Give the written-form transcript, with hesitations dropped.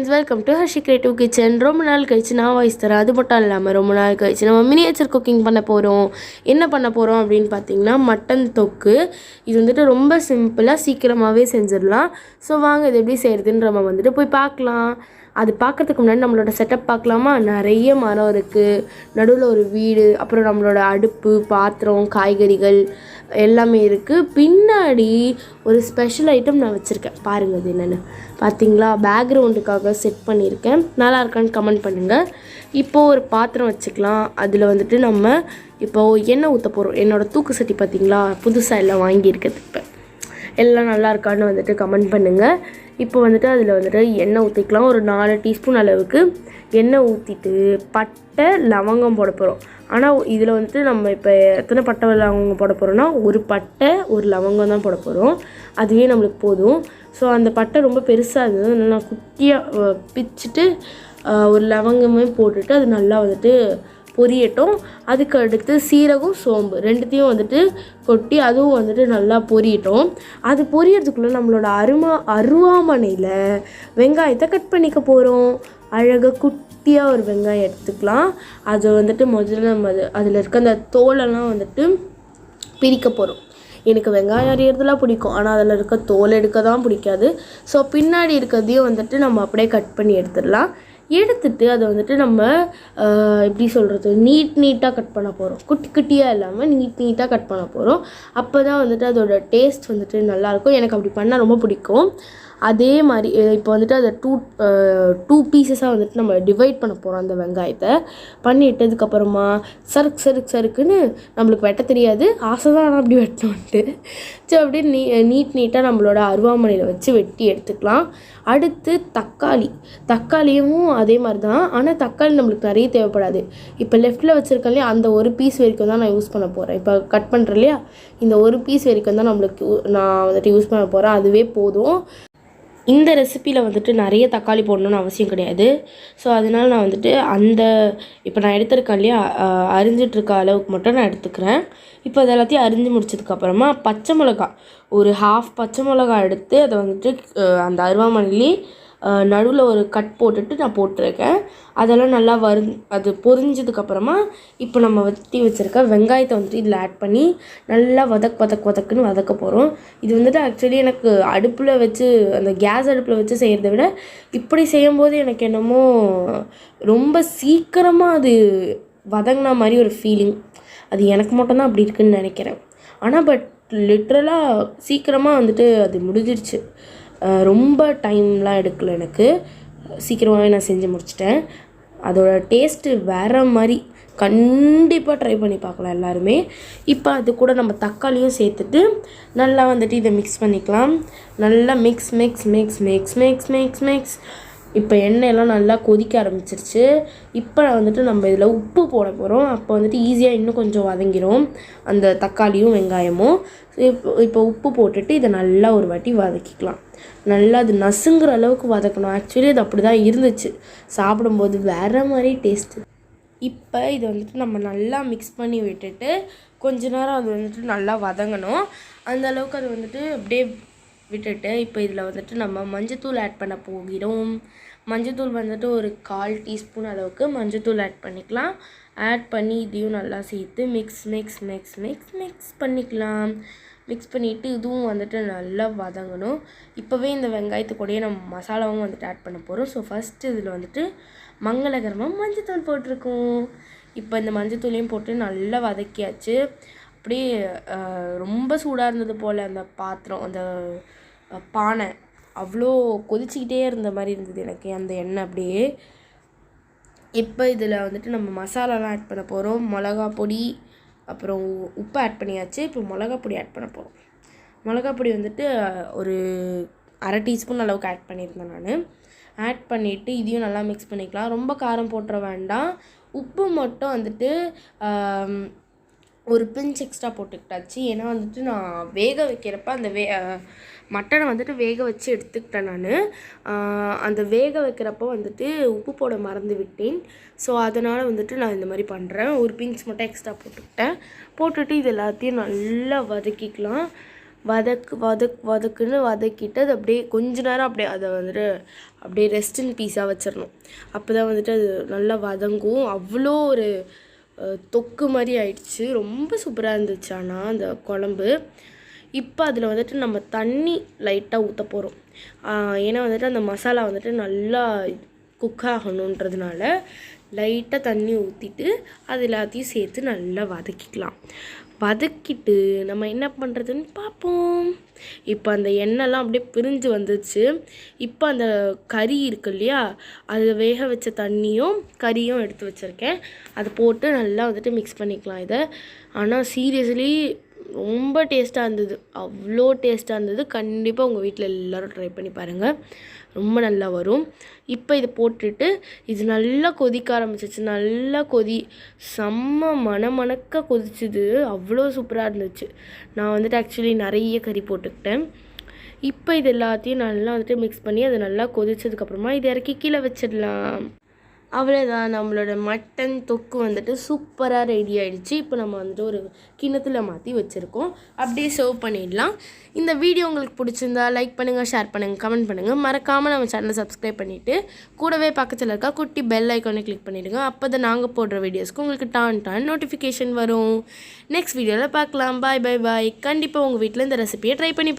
Friends, welcome to Harshi creative kitchen. ரொம்ப நாள் கழிச்சு நான் வாய்ஸ் தரேன். அது மட்டும் இல்லாமல் ரொம்ப நாள் கழிச்சு நம்ம மினியேச்சர் குக்கிங் பண்ண போகிறோம். என்ன பண்ண போகிறோம் அப்படின்னு பார்த்தீங்கன்னா, மட்டன் தொக்கு. இது வந்துட்டு ரொம்ப சிம்பிளாக சீக்கிரமாகவே செஞ்சிடலாம். ஸோ வாங்க இது எப்படி செய்கிறதுன்னு நம்ம வந்துட்டு போய் பார்க்கலாம். அது பார்க்கறதுக்கு முன்னாடி நம்மளோட செட்டப் பார்க்கலாமா? நிறைய மரம் இருக்குது, நடுவில் ஒரு வீடு, அப்புறம் நம்மளோட அடுப்பு, பாத்திரம், காய்கறிகள் எல்லாமே இருக்குது. பின்னாடி ஒரு ஸ்பெஷல் ஐட்டம் நான் வச்சுருக்கேன், பாருங்கள் அது என்னென்னு பார்த்தீங்களா? பேக்ரவுண்டுக்காக செட் பண்ணியிருக்கேன். நல்லா இருக்கான்னு கமெண்ட் பண்ணுங்கள். இப்போது ஒரு பாத்திரம் வச்சுக்கலாம். அதில் வந்துட்டு நம்ம இப்போது எண்ணெய் ஊற்ற போகிறோம். என்னோடய தூக்கு சட்டி பார்த்தீங்களா, புதுசாக எல்லாம் வாங்கியிருக்குது. இப்போ எல்லாம் நல்லா இருக்கான்னு வந்துட்டு கமெண்ட் பண்ணுங்கள். இப்போ வந்துட்டு அதில் வந்துட்டு எண்ணெய் ஊற்றிக்கலாம். ஒரு 4 டீஸ்பூன் அளவுக்கு எண்ணெய் ஊற்றிட்டு பட்டை லவங்கம் போட போகிறோம். ஆனால் இதில் வந்துட்டு நம்ம இப்போ எத்தனை பட்டை லவங்கம் போட போகிறோன்னா, ஒரு பட்டை ஒரு லவங்கம் தான் போட போகிறோம். அதுவே நம்மளுக்கு போதும். ஸோ அந்த பட்டை ரொம்ப பெருசாக இருந்தது, அதனால் நான் குட்டியாக பிச்சுட்டு ஒரு லவங்கமே போட்டுட்டு அது நல்லா வந்துட்டு பொரியட்டும். அதுக்கு அடுத்து சீரகம், சோம்பு ரெண்டுத்தையும் வந்துட்டு கொட்டி அதுவும் வந்துட்டு நல்லா பொரியட்டும். அது பொரியறதுக்குள்ளே நம்மளோட அருவாமனையில் வெங்காயத்தை கட் பண்ணிக்க போகிறோம். அழகாக குட்டியாக ஒரு வெங்காயம் எடுத்துக்கலாம். அது வந்துட்டு முதல்ல நம்ம அதில் இருக்க அந்த தோலெல்லாம் வந்துட்டு பிரிக்க போகிறோம். எனக்கு வெங்காயம் அறியறதுலாம் பிடிக்கும், ஆனால் அதில் இருக்க தோல் எடுக்க தான் பிடிக்காது. ஸோ பின்னாடி இருக்கிறதையும் வந்துட்டு நம்ம அப்படியே கட் பண்ணி எடுத்துடலாம். எடுத்துட்டு அதை வந்துட்டு நம்ம எப்படி சொல்கிறது, நீட்டாக கட் பண்ண போகிறோம். குட்டி குட்டியாக இல்லாமல் நீட்டாக கட் பண்ண போகிறோம். அப்போ தான் வந்துட்டு அதோட டேஸ்ட் வந்துட்டு நல்லாயிருக்கும். எனக்கு அப்படி பண்ணால் ரொம்ப பிடிக்கும். அதே மாதிரி இப்போ வந்துட்டு அதை டூ பீசஸாக வந்துட்டு நம்ம டிவைட் பண்ண போகிறோம். அந்த வெங்காயத்தை பண்ணிட்டதுக்கப்புறமா சறுக்குன்னு நம்மளுக்கு வெட்ட தெரியாது, ஆசை தான் ஆனால் அப்படி வெட்டணுன்ட்டு. ஸோ அப்படியே நீட்டாக நம்மளோட அருவாமனையில் வச்சு வெட்டி எடுத்துக்கலாம். அடுத்து தக்காளியும் அதே மாதிரி தான். ஆனால் தக்காளி நம்மளுக்கு நிறைய தேவைப்படாது. இப்போ லெஃப்ட்டில் வச்சுருக்கேன் இல்லையா, அந்த ஒரு பீஸ் வரைக்கும் தான் நான் யூஸ் பண்ண போகிறேன். இப்போ கட் பண்ணுறேன் இல்லையா, இந்த ஒரு பீஸ் வரைக்கும் தான் நான் வந்துட்டு யூஸ் பண்ண போகிறேன். அதுவே போதும். இந்த ரெசிப்பியில் வந்துட்டு நிறைய தக்காளி போடணுன்னு அவசியம் கிடையாது. ஸோ அதனால் நான் வந்துட்டு இப்போ நான் எடுத்துருக்கேன் இல்லையா, அரிஞ்சிட்ருக்க அளவுக்கு மட்டும் நான் எடுத்துக்கிறேன். இப்போ அது எல்லாத்தையும் அரிஞ்சு முடிச்சதுக்கப்புறமா பச்சை மிளகா, ஒரு 1/2 பச்சை மிளகா எடுத்து அதை வந்துட்டு அந்த அருவாமனையிலே நடுவில் ஒரு கட் போட்டுட்டு நான் போட்டிருக்கேன். அதெல்லாம் நல்லா அது பொரிஞ்சதுக்கப்புறமா இப்போ நம்ம வெட்டி வச்சுருக்க வெங்காயத்தை வந்துட்டு இதில் ஆட் பண்ணி நல்லா வதக்குன்னு வதக்க போகிறோம். இது வந்துட்டு ஆக்சுவலி எனக்கு அடுப்பில் வச்சு, அந்த கேஸ் அடுப்பில் வச்சு செய்கிறத விட இப்படி செய்யும்போது எனக்கு என்னமோ ரொம்ப சீக்கிரமாக அது வதங்கின மாதிரி ஒரு ஃபீலிங். அது எனக்கு மட்டும்தான் அப்படி இருக்குதுன்னு நினைக்கிறேன். ஆனால் லிட்ரலாக சீக்கிரமாக வந்துட்டு அது முடிஞ்சிருச்சு. ரொம்ப டைம்லாம் எடுக்கலை, எனக்கு சீக்கிரமாகவே நான் செஞ்சு முடிச்சிட்டேன். அதோட டேஸ்ட்டு வேறு மாதிரி. கண்டிப்பாக ட்ரை பண்ணி பார்க்கலாம் எல்லாருமே. இப்போ அது கூட நம்ம தக்காளியும் சேர்த்துட்டு நல்லா வந்துட்டு இதை மிக்ஸ் பண்ணிக்கலாம். நல்லா மிக்ஸ். இப்போ எண்ணெயெல்லாம் நல்லா கொதிக்க ஆரம்பிச்சிருச்சு. இப்போ வந்துட்டு நம்ம இதில் உப்பு போட போகிறோம். அப்போ வந்துட்டு ஈஸியாக இன்னும் கொஞ்சம் வதங்கிடும் அந்த தக்காளியும் வெங்காயமும். இப்போ உப்பு போட்டுட்டு இதை நல்லா ஒரு வாட்டி வதக்கிக்கலாம். நல்லா அது நசுங்குற அளவுக்கு வதக்கணும். ஆக்சுவலி அது அப்படி தான் இருந்துச்சு, சாப்பிடும்போது வேறு மாதிரி டேஸ்ட்டு. இப்போ இதை வந்துட்டு நம்ம நல்லா மிக்ஸ் பண்ணி விட்டுட்டு கொஞ்ச நேரம் அது வந்துட்டு நல்லா வதங்கணும். அந்த அளவுக்கு அது வந்துட்டு அப்படியே விட்டுட்டு இப்போ இதில் வந்துட்டு நம்ம மஞ்சத்தூள் ஆட் பண்ண போகிறோம். மஞ்சத்தூள் வந்துட்டு ஒரு 1/4 டீஸ்பூன் அளவுக்கு மஞ்சத்தூள் ஆட் பண்ணிக்கலாம். ஆட் பண்ணி இதையும் நல்லா சேர்த்து மிக்ஸ் பண்ணிக்கலாம். மிக்ஸ் பண்ணிவிட்டு இதுவும் வந்துட்டு நல்லா வதங்கணும். இப்போவே இந்த வெங்காயத்து கூடயே நம்ம மசாலாவும் வந்துட்டு ஆட் பண்ண போகிறோம். ஸோ ஃபஸ்ட்டு இதில் வந்துட்டு மங்களகரமாக மஞ்சத்தூள் போட்டிருக்கோம். இப்போ இந்த மஞ்சத்தூளையும் போட்டு நல்லா வதக்கியாச்சு. அப்படியே ரொம்ப சூடாக இருந்தது போல் அந்த பாத்திரம், அந்த பானை அவ்வளோ கொதிச்சிக்கிட்டே இருந்த மாதிரி இருந்தது எனக்கு அந்த எண்ணெய் அப்படியே. இப்போ இதில் வந்துட்டு நம்ம மசாலாலாம் ஆட் பண்ண போகிறோம். மிளகா பொடி, அப்புறம் உப்பு ஆட் பண்ணியாச்சு. இப்போ மிளகா பொடி ஆட் பண்ண போகிறோம். மிளகா பொடி வந்துட்டு ஒரு 1/2 டீஸ்பூன் அளவுக்கு ஆட் பண்ணியிருந்தேன் நான். ஆட் பண்ணிவிட்டு இதையும் நல்லா மிக்ஸ் பண்ணிக்கலாம். ரொம்ப காரம் போட்டுற வேண்டாம். உப்பு மட்டும் வந்துட்டு ஒரு பிஞ்ச் எக்ஸ்ட்ரா போட்டுக்கிட்டாச்சு. ஏன்னா வந்துட்டு நான் வேக வைக்கிறப்ப அந்த மட்டனை வந்துட்டு வேக வச்சு எடுத்துக்கிட்டேன் நான். அந்த வேக வைக்கிறப்போ வந்துட்டு உப்பு போட மறந்து விட்டேன். ஸோ அதனால் வந்துட்டு நான் இந்த மாதிரி பண்ணுறேன். ஒரு பிஞ்ச் மட்டும் எக்ஸ்ட்ரா போட்டுக்கிட்டேன். போட்டுட்டு இது எல்லாத்தையும் நல்லா வதக்கிக்கலாம். வதக்குன்னு வதக்கிட்டு அது அப்படியே கொஞ்ச நேரம் அப்படியே அதை வந்துட்டு அப்படியே ரெஸ்டின் பீஸாக வச்சிடணும். அப்போ தான் வந்துட்டு அது நல்லா வதங்கும். அவ்வளோ ஒரு தொக்கு மாதிரி ஆயிடுச்சு. ரொம்ப சூப்பராக இருந்துச்சு. ஆனால் அந்த குழம்பு இப்போ அதில் வந்துட்டு நம்ம தண்ணி லைட்டாக ஊற்ற போகிறோம். ஏன்னா வந்துட்டு அந்த மசாலா வந்துட்டு நல்லா குக் ஆகணுன்றதுனால லைட்டாக தண்ணி ஊற்றிட்டு அது எல்லாத்தையும் சேர்த்து நல்லா வதக்கிட்டு நம்ம என்ன பண்ணுறதுன்னு பார்ப்போம். இப்போ அந்த எண்ணெய்லாம் அப்படியே பிரிஞ்சு வந்துச்சு. இப்போ அந்த கறி இருக்கு இல்லையா, அது வேக வச்ச தண்ணியும் கறியும் எடுத்து வச்சுருக்கேன். அதை போட்டு நல்லா வந்துட்டு மிக்ஸ் பண்ணிக்கலாம் இதை. ஆனால் சீரியஸ்லி ரொம்ப டேஸ்ட்டாக இருந்தது. அவ்வளோ டேஸ்ட்டாக இருந்தது. கண்டிப்பாக உங்கள் வீட்டில் எல்லோரும் ட்ரை பண்ணி பாருங்கள். ரொம்ப நல்லா வரும். இப்போ இதை போட்டுட்டு இது நல்லா கொதிக்க ஆரம்பிச்சிச்சு. நல்லா செம்ம மணக்க கொதிச்சுது. அவ்வளோ சூப்பராக இருந்துச்சு. நான் வந்துட்டு ஆக்சுவலி நிறைய கறி போட்டுக்கிட்டேன். இப்போ இது எல்லாத்தையும் நல்லா வந்துட்டு மிக்ஸ் பண்ணி அது நல்லா கொதிச்சதுக்கப்புறமா இதை இறக்கி கீழே வச்சிடலாம். அவ்வளோதான், நம்மளோட மட்டன் தொக்கு வந்துட்டு சூப்பராக ரெடி ஆகிடுச்சு. இப்போ நம்ம வந்துட்டு ஒரு கிண்ணத்தில் மாற்றி வச்சுருக்கோம். அப்படியே சர்வ் பண்ணிடலாம். இந்த வீடியோ உங்களுக்கு பிடிச்சிருந்தா லைக் பண்ணுங்கள், ஷேர் பண்ணுங்கள், கமெண்ட் பண்ணுங்கள். மறக்காமல் நம்ம சேனலை சப்ஸ்கிரைப் பண்ணிவிட்டு கூடவே பக்கத்தில் இருக்க குட்டி பெல் ஐக்கானை கிளிக் பண்ணிவிடுங்க. அப்போ தான் நாங்கள் போடுற வீடியோஸ்க்கு உங்களுக்கு டான் நோட்டிஃபிகேஷன் வரும். நெக்ஸ்ட் வீடியோவில் பார்க்கலாம். பாய். கண்டிப்பாக உங்கள் வீட்டில் இந்த ரெசிபியை ட்ரை பண்ணி